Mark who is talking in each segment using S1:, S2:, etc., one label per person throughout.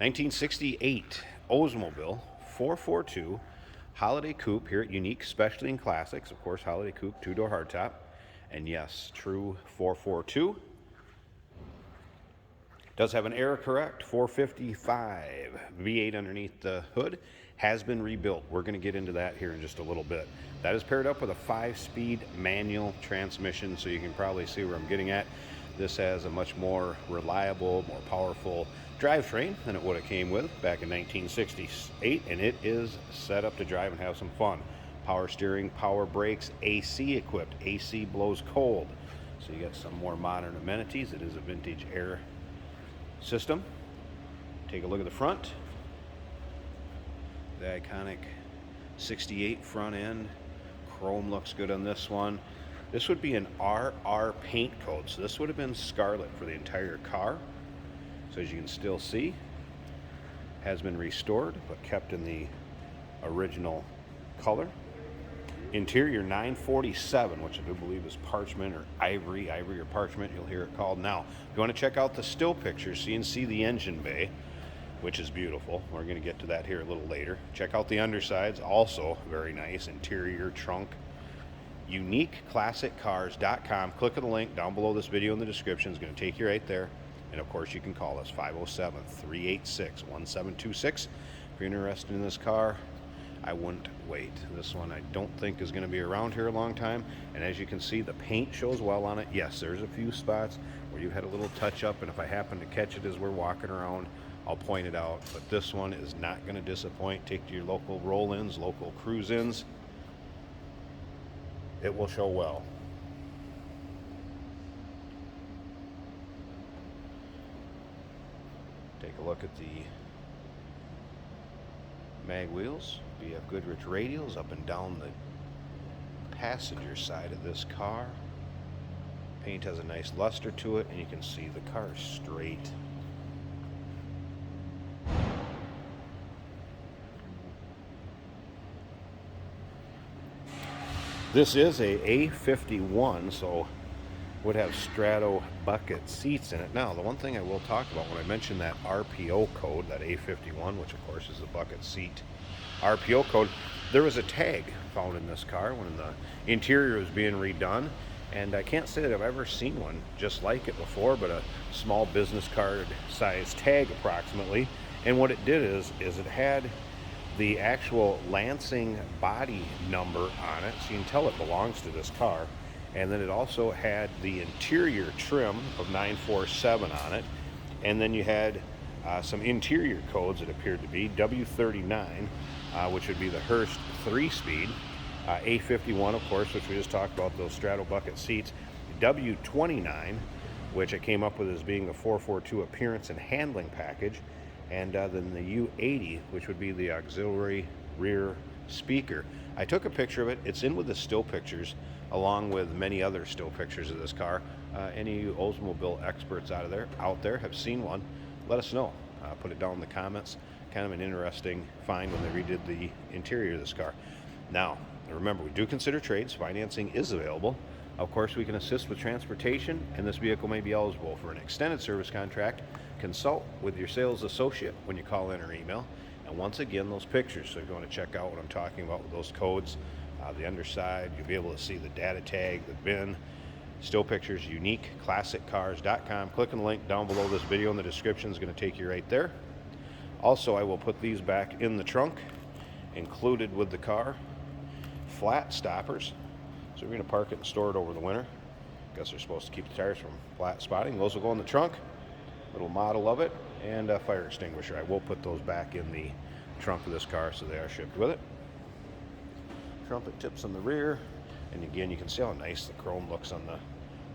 S1: 1968 Oldsmobile 442 Holiday Coupe here at Unique Specialty and Classics. Of course, Holiday Coupe, two-door hardtop. And yes, true 442. Does have an error correct, 455 V8 underneath the hood. Has been rebuilt. We're going to get into that here in just a little bit. That is paired up with a 5-speed manual transmission, so you can probably see where I'm getting at. This has a much more reliable, more powerful drivetrain than it would have came with back in 1968, and it is set up to drive and have some fun. Power steering, power brakes, AC equipped. AC blows cold, so you got some more modern amenities. It is a vintage air system. Take a look at the front. The iconic 68 front end. Chrome looks good on this one. This would be an RR paint code, so this would have been scarlet for the entire car. So as you can still see, has been restored but kept in the original color. Interior 947, which I do believe is parchment or ivory or parchment, you'll hear it called. Now, if you want to check out the still pictures so you can see the engine bay, which is beautiful. We're going to get to that here a little later. Check out the undersides, also very nice. Interior, trunk. UniqueClassicCars.com. Click on the link down below this video in the description. It's going to take you right there. And of course, you can call us 507-386-1726. If you're interested in this car, I wouldn't wait. This one I don't think is going to be around here a long time. And as you can see, the paint shows well on it. Yes, there's a few spots where you had a little touch up, and if I happen to catch it as we're walking around, I'll point it out. But this one is not going to disappoint. Take to your local roll-ins, local cruise-ins. It will show well. Take a look at the mag wheels. BF Goodrich radials up and down the passenger side of this car. Paint has a nice luster to it, and you can see the car is straight. This is a A51, so would have strato bucket seats in it. Now, the one thing I will talk about when I mentioned that RPO code, that A51, which of course is the bucket seat RPO code, there was a tag found in this car when the interior was being redone, and I can't say that I've ever seen one just like it before, but a small business card size tag approximately. And what it did is it had the actual Lansing body number on it, so you can tell it belongs to this car. And then it also had the interior trim of 947 on it, and then you had some interior codes, it appeared to be W39, which would be the Hurst 3-speed, A51 of course, which we just talked about, those straddle bucket seats, W29, which I came up with as being the 442 appearance and handling package, and then the U80, which would be the auxiliary rear speaker. I took a picture of it. It's in with the still pictures, along with many other still pictures of this car. Any of you Oldsmobile experts out there have seen one, let us know. Put it down in the comments. Kind of an interesting find when they redid the interior of this car. Now, remember, we do consider trades. Financing is available. Of course, we can assist with transportation, and this vehicle may be eligible for an extended service contract. Consult with your sales associate when you call in or email. And once again, those pictures, so if you want to check out what I'm talking about with those codes, the underside, you'll be able to see the data tag, the VIN, still pictures, UniqueClassicCars.com. Click on the link down below this video in the description. Is going to take you right there. Also, I will put these back in the trunk, included with the car, flat stoppers. So we're going to park it and store it over the winter. Guess they're supposed to keep the tires from flat spotting. Those will go in the trunk. Little model of it, and a fire extinguisher. I will put those back in the trunk of this car, so they are shipped with it. Trumpet tips on the rear, and again, you can see how nice the chrome looks on the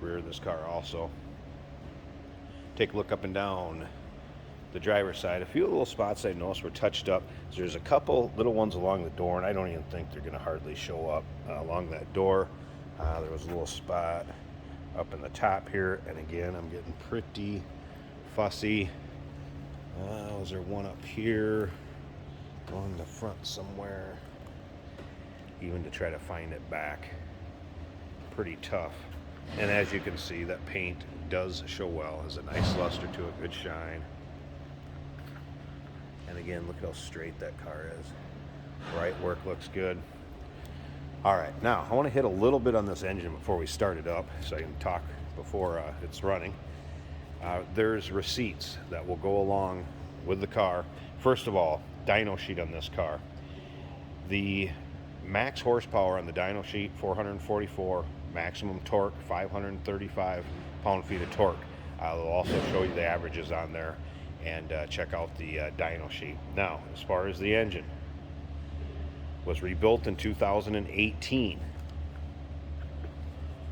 S1: rear of this car also. Take a look up and down the driver's side. A few little spots I noticed were touched up. So there's a couple little ones along the door, and I don't even think they're going to hardly show up along that door. There was a little spot up in the top here, and again, I'm getting pretty fussy. Was there one up here along the front somewhere? Even to try to find it back, pretty tough. And as you can see, that paint does show well. Has a nice luster to it, good shine. And again, look at how straight that car is. Bright work looks good. All right, now I want to hit a little bit on this engine before we start it up so I can talk before it's running. There's receipts that will go along with the car. First of all, dyno sheet on this car. The max horsepower on the dyno sheet, 444, maximum torque, 535 pound-feet of torque. I'll also show you the averages on there and check out the dyno sheet. Now, as far as the engine, was rebuilt in 2018.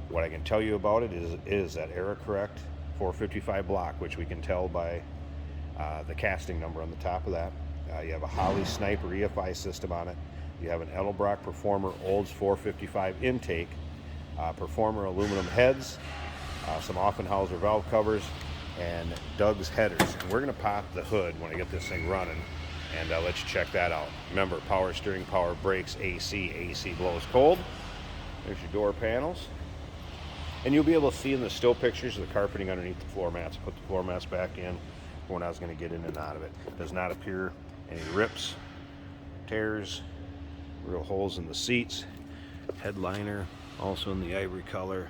S1: What I can tell you about it is that error correct 455 block, which we can tell by the casting number on the top of that. You have a Holley Sniper EFI system on it. You have an Edelbrock Performer Olds 455 intake, Performer aluminum heads, some Offenhauser valve covers, and Doug's headers. And we're going to pop the hood when I get this thing running and let you check that out. Remember, power steering, power brakes, AC blows cold. There's your door panels. And you'll be able to see in the still pictures the carpeting underneath the floor mats. Put the floor mats back in when I was going to get in and out of it. Does not appear any rips, tears, real holes in the seats. Headliner also in the ivory color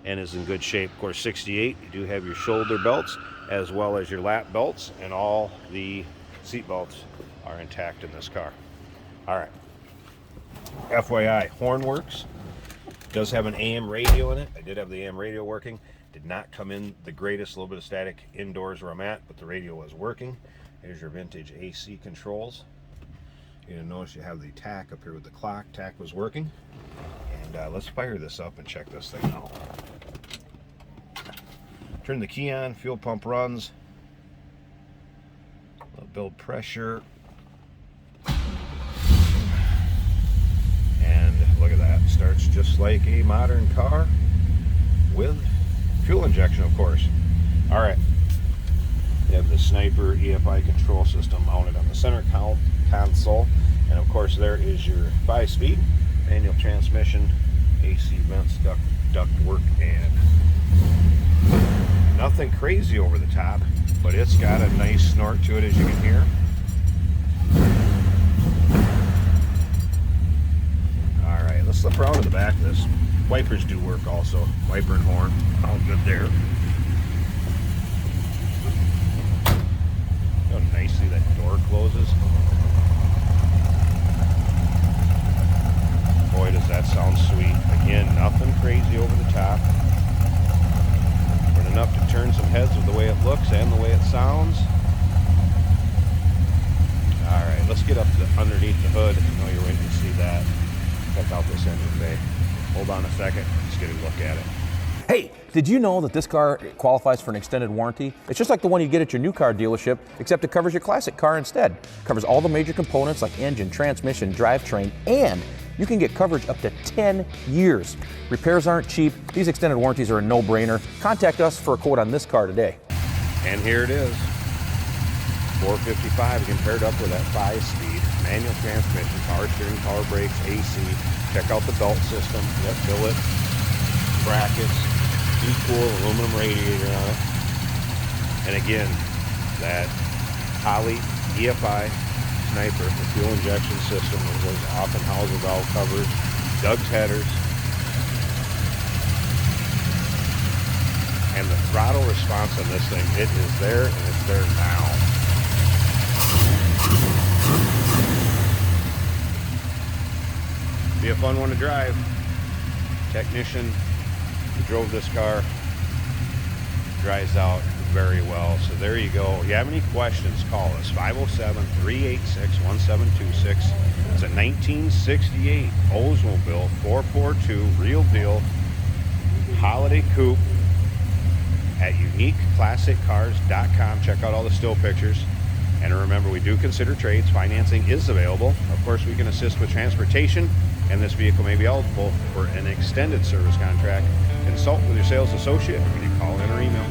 S1: and is in good shape. Of course, 68, you do have your shoulder belts as well as your lap belts, and all the seat belts are intact in this car. All right. FYI, horn works. Does have an AM radio in it. I did have the AM radio working. Did not come in the greatest, a little bit of static indoors where I'm at, but the radio was working. Here's your vintage AC controls. You're gonna notice you have the tack up here with the clock. Tack was working. And let's fire this up and check this thing out. Turn the key on, fuel pump runs. Build pressure. And look at that. Starts just like a modern car with fuel injection, of course. All right. You have the Sniper EFI control system mounted on the center console. And of course, there is your 5-speed manual transmission, AC vents, duct work, and nothing crazy over the top, but it's got a nice snort to it, as you can hear. All right, let's look around to the back of this. Wipers do work also. Wiper and horn, all good there. How nicely that door closes. Boy, does that sound sweet. Again, nothing crazy over the top, but enough to turn some heads with the way it looks and the way it sounds. All right, let's get up to underneath the hood. I know you're waiting to see that. Check out this engine bay. Hold on a second. Let's get a look at it.
S2: Hey, did you know that this car qualifies for an extended warranty? It's just like the one you get at your new car dealership, except it covers your classic car instead. It covers all the major components like engine, transmission, drivetrain, and you can get coverage up to 10 years. Repairs aren't cheap. These extended warranties are a no-brainer. Contact us for a quote on this car today.
S1: And here it is. 455 again, paired up with that 5-speed manual transmission, power steering, power brakes, AC. Check out the belt system. Yep, billet, brackets, E-cool aluminum radiator on it. And again, that Holley EFI Sniper, the fuel injection system with those Offenhauser valve covers, Doug's headers, and the throttle response on this thing, it is there and it's there now. Be a fun one to drive. Technician who drove this car drives out very well. So there you go. If you have any questions, call us 507-386-1726. It's a 1968 Oldsmobile 442 real deal holiday coupe at uniqueclassiccars.com. Check out all the still pictures. And remember, we do consider trades. Financing is available. Of course, we can assist with transportation, and this vehicle may be eligible for an extended service contract. Consult with your sales associate when you call in or email.